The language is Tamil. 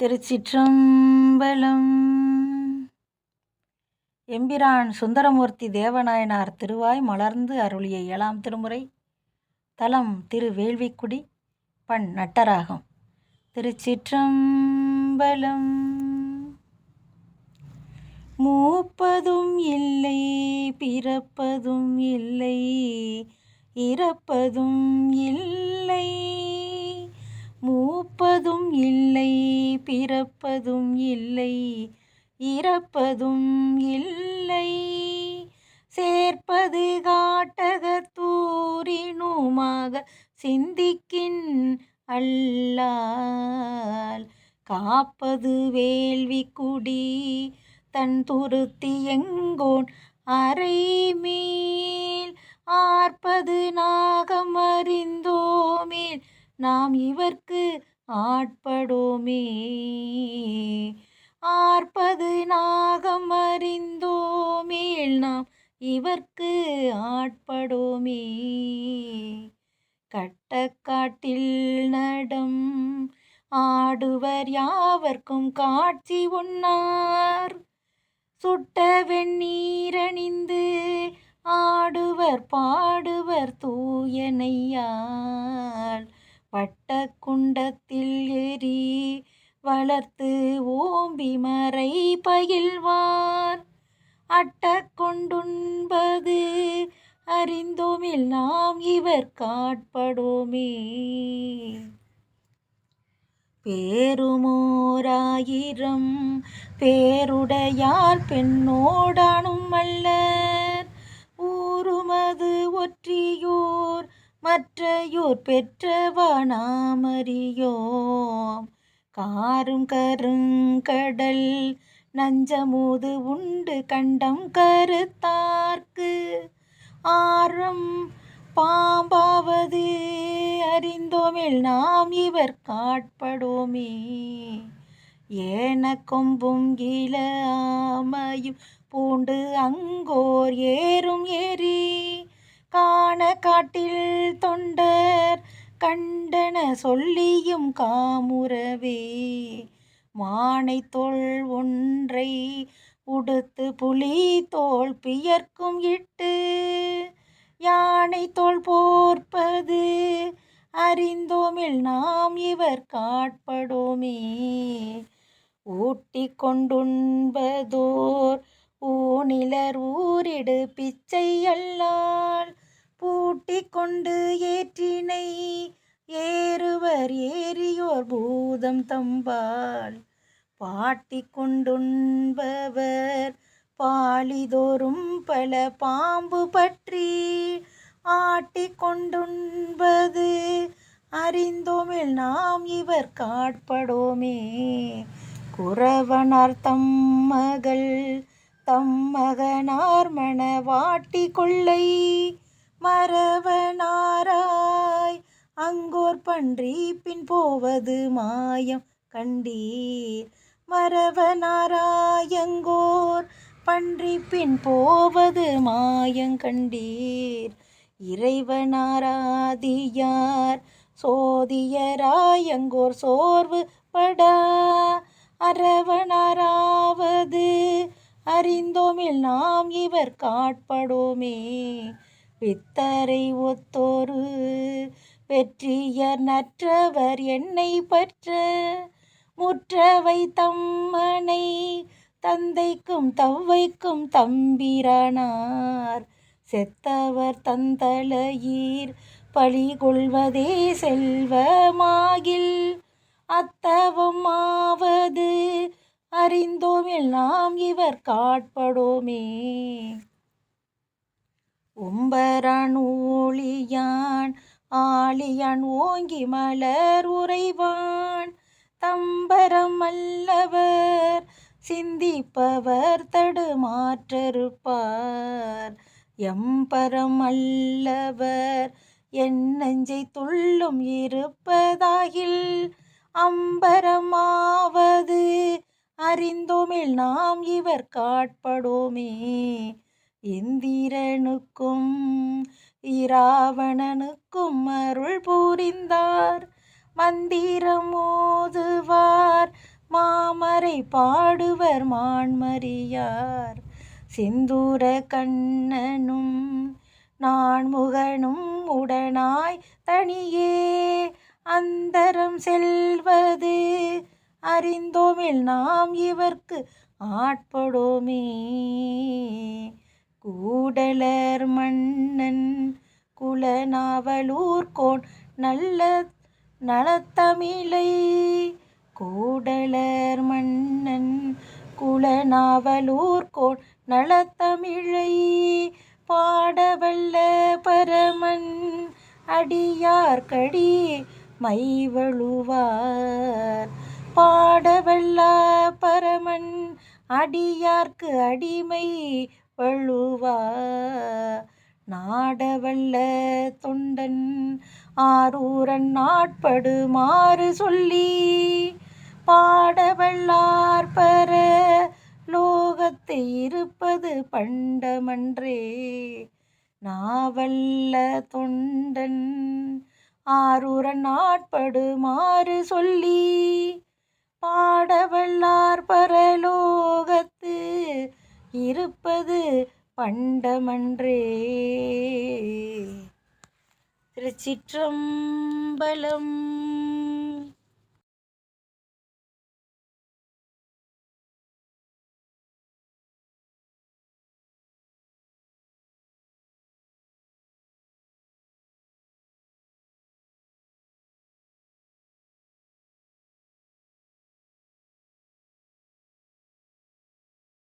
திருச்சிற்றம்பலம். எம்பிரான் சுந்தரமூர்த்தி தேவநாயனார் திருவாய் மலர்ந்து அருளிய 7ஆம் திருமுறை. தலம் திருவேள்விக்குடி. பண் நட்டராகம். திருச்சிற்றம்பலம். மூப்பதும் இல்லை பிறப்பதும் இல்லை இறப்பதும் இல்லை, மூப்பதும் இல்லை பிறப்பதும் இல்லை இறப்பதும் இல்லை, சேர்ப்பது காட்டகத்தூரினுமாக சிந்திக்கின் அல்லால், காப்பது வேள்விக்குடி தன் துருத்தி எங்கோன் அறைமேல், ஆர்ப்பது நாகம் அறிந்தோமேல் நாம் இவர்க்கு ஆட்படோமே, ஆர்ப்பது நாகம் அறிந்தோமேல் நாம் இவர்க்கு ஆட்படோமே, கட்டக்காட்டில் நடம் ஆடுவர் யாவர்க்கும் காட்சி உண்ணார், சுட்ட வெந்நீரணிந்து ஆடுவர் பாடுவர் தூயனையால், வட்ட குண்டத்தில் எரி வளர்த்து ஓம்பி மறை பயில்வார், அட்ட கொண்டுண்பது அறிந்தோமில் நாம் இவர் காட்படோமே, பேருமோராயிரம் பேருடையார் பெண்ணோடானும் மல்லர், ஊருமது ஒற்றியோர் மற்றையோர் பெற்றவா நாமறியோம், காரும் கருங்கடல் நஞ்சமூது உண்டு கண்டம் கருத்தார்க்கு, ஆரம் பாம்பாவது அறிந்தோமில் நாம் இவர் காட்படோமே, ஏன கொம்பும் இல ஆமையும் பூண்டு அங்கோர் ஏறும் ஏறி, காண காட்டில் தொண்டர் கண்டன சொல்லியும் காமுறவே, மானை தோள் ஒன்றை உடுத்து புலி தோள் பியர்க்கும் இட்டு, யானை தோள் போர்ப்பது அறிந்தோமில் நாம் இவர் காட்படோமே, ஊட்டி கொண்டுண்பதோர் ஊனிலர் ஊரிடு பிச்சை அல்லால், பூட்டி கொண்டு ஏற்றினை ஏறுவர் ஏறியோர் பூதம் தம்பால், பாட்டி கொண்டுண்பவர் பாலிதோறும் பல பாம்பு பற்றி, ஆட்டி கொண்டுண்பது அறிந்தோமில் நாம் இவர் காட்படோமே, குறவனார் தம் மகள் தம் மகனார் மணவாட்டி கொள்ளை மறவனாராய் அங்கோர் பன்றி பின் போவது மாயம் கண்டீர், மறவனாராயங்கோர் பன்றி பின் போவது மாயங்கண்டீர், இறைவனாராதியார் சோதியராயங்கோர் சோர்வு படா அரவனாராவது அறிந்தோமில் நாம் இவர் காட்படோமே, பித்தரை ஒத்தோரு வெற்றியர் நற்றவர் என்னை பற்ற, முற்றவை தம்மனை தந்தைக்கும் தவ்வைக்கும் தம்பிரானார், செத்தவர் தந்தலையீர் பழி கொள்வதே செல்வமாகில், அத்தவம் ஆவது அறிந்தோமில் நாம் இவர் காட்படோமே, உம்பரான் ஊழியான் ஆழியான் ஓங்கி மலர் உறைவான், தம்பரம் அல்லவர் சிந்திப்பவர் தடுமாற்றறுப்பார், எம்பரம் அல்லவர் என் நெஞ்சை துள்ளும் இருப்பதாகில், அம்பரமாவது அறிந்தோமில் நாம் இவர் காட்படோமே, இந்திரனுக்கும் இராவணனுக்கும் அருள் புரிந்தார், மந்திரம் ஓதுவார் மாமரை பாடுவர் மான்மறியார் செந்தூர கண்ணனும் நான்முகனும் உடனாய் தனியே அந்தரம் செல்வது அறிந்தோமில் நாம் இவர்க்கு ஆட்படோமே. கூடலர் மன்னன் குலநாவலூர்கோன் நல்ல நலத்தமிழை கூடலர் மன்னன் குலநாவலூர்கோன் நலத்தமிழை பாடவல்ல பரமன் அடியார்க்கடி மைவழுவார் பாடவல்ல பரமன் அடியார்க்கு அடிமை வழுவார் நாடவல்ல தொண்டன் ஆரூரன் நாட்படுமாறு சொல்லி பாடவல்லார் பர லோகத்தை இருப்பது பண்டமன்றே. நாவல்ல தொண்டன் ஆரூரன் நாட்படுமாறு சொல்லி பாடவல்லார் பரலோகத்து இருப்பது பண்டமன்றே. திருச்சிற்றம்பலம்.